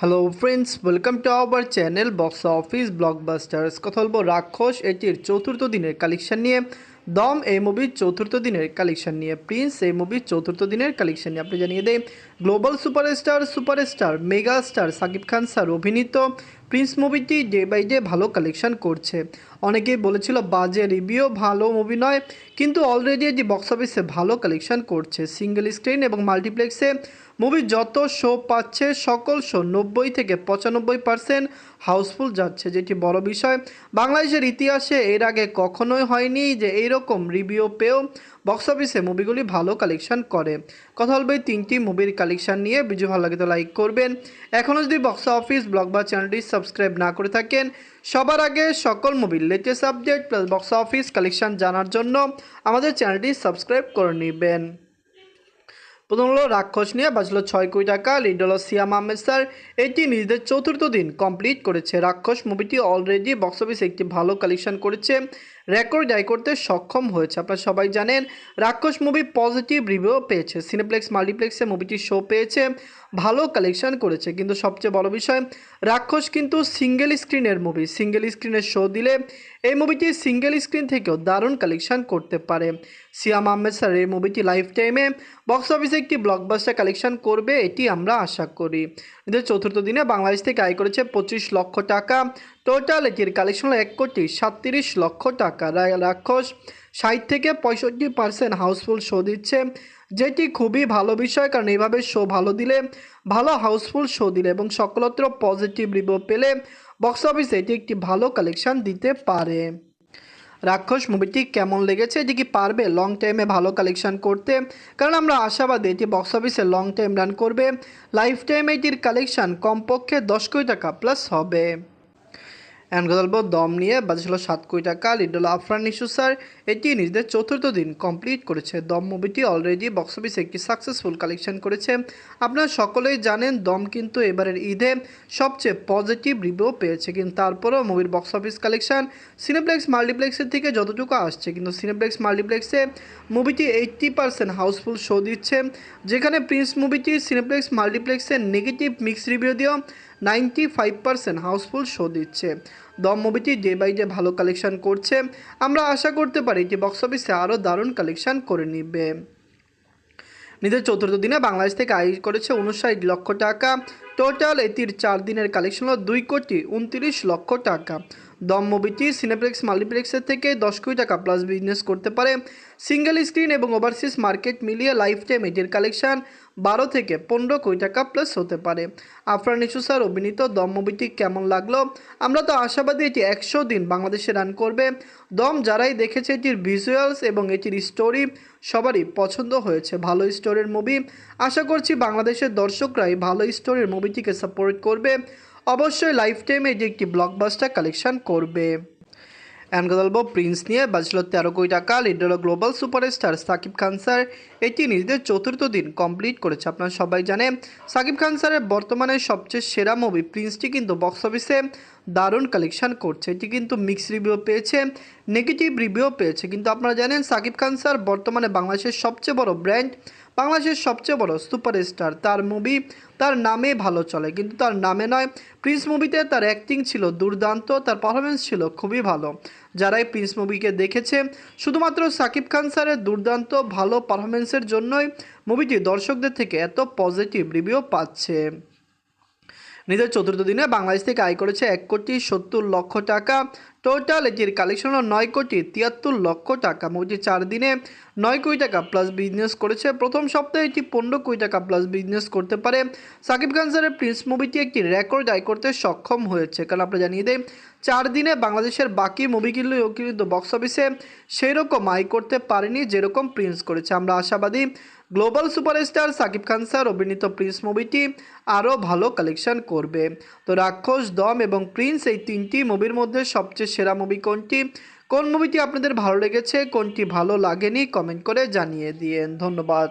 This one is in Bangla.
Hello friends, welcome to our channel box office blockbusters. কথা বলবো রাক্ষস এটির চতুর্থ দিনের কালেকশন নিয়ে, দম এই মুভির চতুর্থ দিনের কালেকশন নিয়ে, প্রিন্স এই মুভির চতুর্থ দিনের কালেকশন নিয়ে। আপনি জানিয়ে দেয় global superstar mega star Shakib Khan sir অভিনীত প্রিন্স মুভিটি ডে বাই ডে ভালো কালেকশন করছে। অনেকেই বলেছিল বাজে রিভিউ, ভালো মুভি নয়, কিন্তু অলরেডি এটি বক্স অফিসে ভালো কালেকশন করছে। সিঙ্গেল স্ক্রিন এবং মাল্টিপ্লেক্সে মুভি যত শো পাচ্ছে সকল শো 90 থেকে 95% হাউসফুল যাচ্ছে, যেটি বড় বিষয়। বাংলাদেশের ইতিহাসে এর আগে কখনোই হয়নি যে এইরকম রিভিউ পেয়েও বক্স অফিসে মুভিগুলি ভালো কালেকশন করে। কথা বলবে তিনটি মুভির কালেকশন নিয়ে। ভিডিও ভালো লাগে তো লাইক করবেন। এখনও যদি বক্স অফিস ব্লগ বা চ্যানেলটি সাবস্ক্রাইব না করে থাকেন, সবার আগে সকল মুভির latest update plus box office collection জানার জন্য আমাদের চ্যানেলটি সাবস্ক্রাইব করে নেবেন। প্রথম হলো রাক্ষস নিয়ে বাঁচল 6 কোটি টাকা। লিড হলো সিয়াম আহমেদ স্যার। এটি নিজেদের চতুর্থ দিন কমপ্লিট করেছে। রাক্ষস মুভিটি অলরেডি বক্স অফিসে একটি ভালো কালেকশন করেছে, রেকর্ড আয় করতে সক্ষম হয়েছে। আপনারা সবাই জানেন রাক্ষস মুভি পজিটিভ রিভিউ পেয়েছে, সিনেপ্লেক্স মাল্টিপ্লেক্সে মুভিটি শো পেয়েছে, ভালো কালেকশন করেছে। কিন্তু সবচেয়ে বড় বিষয়, রাক্ষস কিন্তু সিঙ্গেল স্ক্রিনের মুভি। সিঙ্গেল স্ক্রিনের শো দিলে এই মুভিটি সিঙ্গেল স্ক্রিন থেকেও দারুণ কালেকশন করতে পারে। সিয়াম আহমেদ স্যার এই মুভিটি লাইফ টাইমে বক্স অফিসে একটি ব্লকবাস্টার কালেকশন করবে, এটি আমরা আশা করি। এদের চতুর্থ দিনে বাংলাদেশ থেকে আয় করেছে 25 লক্ষ টাকা। টোটাল এটির কালেকশন হলো 1,37,00,000 টাকা। রাক্ষস 60 থেকে 65% হাউসফুল শো দিচ্ছে, যেটি খুবই ভালো বিষয়। কারণ এইভাবে শো ভালো দিলে, ভালো হাউসফুল শো দিলে এবং সকলত্র পজিটিভ রিভিউ পেলে বক্স অফিসে এটি একটি ভালো কালেকশন দিতে পারে। রাক্ষস মুভিটি কেমন লেগেছে? এটি কি পারবে লং টাইমে ভালো কালেকশন করতে? কারণ আমরা আশাবাদী এটি বক্স অফিসে লং টাইম রান করবে। লাইফ টাইম এটির কালেকশন কমপক্ষে 10 কোটি টাকা প্লাস হবে। এখন কথা বলবো দম নিয়ে। বাজে ছিল 7 কোটি টাকা। লিড হলো আফরান নিশু স্যার। এটি নিজেদের চতুর্থ দিন কমপ্লিট করেছে। দম মুভিটি অলরেডি বক্স অফিসে একটি সাকসেসফুল কালেকশন করেছে। আপনারা সকলেই জানেন দম কিন্তু এবারের ঈদে সবচেয়ে পজিটিভ রিভিউ পেয়েছে, কিন্তু তারপরেও মুভির বক্স অফিস কালেকশন সিনেপ্লেক্স মাল্টিপ্লেক্সের থেকে যতটুকু আসছে, কিন্তু সিনেপ্লেক্স মাল্টিপ্লেক্সে মুভিটি 80% হাউসফুল শো দিচ্ছে, যেখানে প্রিন্স মুভিটি সিনেপ্লেক্স মাল্টিপ্লেক্সে নেগেটিভ মিক্স রিভিউ দিয়েও 95% হাউসফুল শো দিচ্ছে। দম মুভিটি ডে বাই ডে ভালো কালেকশন করছে। আমরা আশা করতে পারি যে বক্স অফিসে আরও দারুণ কালেকশন করে নিবে। নিজের চতুর্থ দিনে বাংলাদেশ থেকে আয় করেছে 59 লক্ষ টাকা। টোটাল এটির 4 দিনের কালেকশন হলো 2,29,00,000 টাকা। দম মুভিটি সিনেপ্লেক্স মাল্টিপ্লেক্সের থেকে 10 কোটি টাকা প্লাস বিজনেস করতে পারে। সিঙ্গেল স্ক্রিন এবং ওভারসিজ মার্কেট মিলিয়ে লাইফ টাইম এটির কালেকশন 12 থেকে 15 কোটি টাকা প্লাস হতে পারে। আফরান নিশু স্যার অভিনীত দম মুভিটি কেমন লাগলো? আমরা তো আশাবাদী এটি 100 দিন বাংলাদেশে রান করবে। দম যারাই দেখেছে এটির ভিজুয়ালস এবং এটির স্টোরি সবারই পছন্দ হয়েছে। ভালো স্টোরির মুভি, আশা করছি বাংলাদেশের দর্শকরাই ভালো স্টোরির মুভিটিকে সাপোর্ট করবে। অবশ্যই লাইফ টাইমে এটি একটি ব্লকবাস্টার কালেকশন করবে। এখন কথা বলবো প্রিন্স নিয়ে। বাজল 13 কোটি টাকা। লিড হলো global superstar Shakib Khan sir. এটি নিজেদের চতুর্থ দিন কমপ্লিট করেছে। আপনারা সবাই জানেন সাকিব খান স্যারের বর্তমানে সবচেয়ে সেরা মুভি প্রিন্সটি কিন্তু বক্স অফিসে দারুণ কালেকশন করছে। এটি কিন্তু মিক্স রিভিউ পেয়েছে, নেগেটিভ রিভিউ পেয়েছে, কিন্তু আপনারা জানেন সাকিব খান স্যার বর্তমানে বাংলাদেশের সবচেয়ে বড় ব্র্যান্ড, বাংলাদেশের সবচেয়ে বড় সুপারস্টার। তার মুভি তার নামে ভালো চলে, কিন্তু তার নামে নয়। প্রিন্স মুভিতে তার অ্যাক্টিং ছিল দুর্দান্ত, তার পারফরমেন্স ছিল খুবই ভালো। যারাই প্রিন্স মুভিকে দেখেছে শুধুমাত্র সাকিব খান স্যারের দুর্দান্ত ভালো পারফরমেন্সের জন্যই মুভিটি দর্শকদের থেকে এত পজিটিভ রিভিউ পাচ্ছে। নিজের চতুর্থ দিনে বাংলাদেশ থেকে আয় করেছে 1,70,00,000 টাকা। টোটাল এটির কালেকশন হলো 9,73,00,000 টাকা। মুভিটি 4 দিনে 9 কোটি টাকা প্লাস বিজনেস করেছে। প্রথম সপ্তাহে এটি 15 কোটি টাকা প্লাস বিজনেস করতে পারে। সাকিব খান স্যারের প্রিন্স মুভিটি একটি রেকর্ড আয় করতে সক্ষম হয়েছে, কারণ আপনারা জানিয়ে দেয় 4 দিনে বাংলাদেশের বাকি মুভিগুলিও কিন্তু বক্স অফিসে সেই রকম আয় করতে পারেনি যেরকম প্রিন্স করেছে। আমরা আশাবাদী global superstar Shakib Khan sir অভিনীত প্রিন্স মুভিটি আরও ভালো কালেকশন করবে। তো রাক্ষস, দম এবং প্রিন্স এই তিনটি মুভির মধ্যে সবচেয়ে সেরা মুভি কোনটি? কোন মুভিটি আপনাদের ভালো লেগেছে, কোনটি ভালো লাগেনি, কমেন্ট করে জানিয়ে দিয়েন। ধন্যবাদ।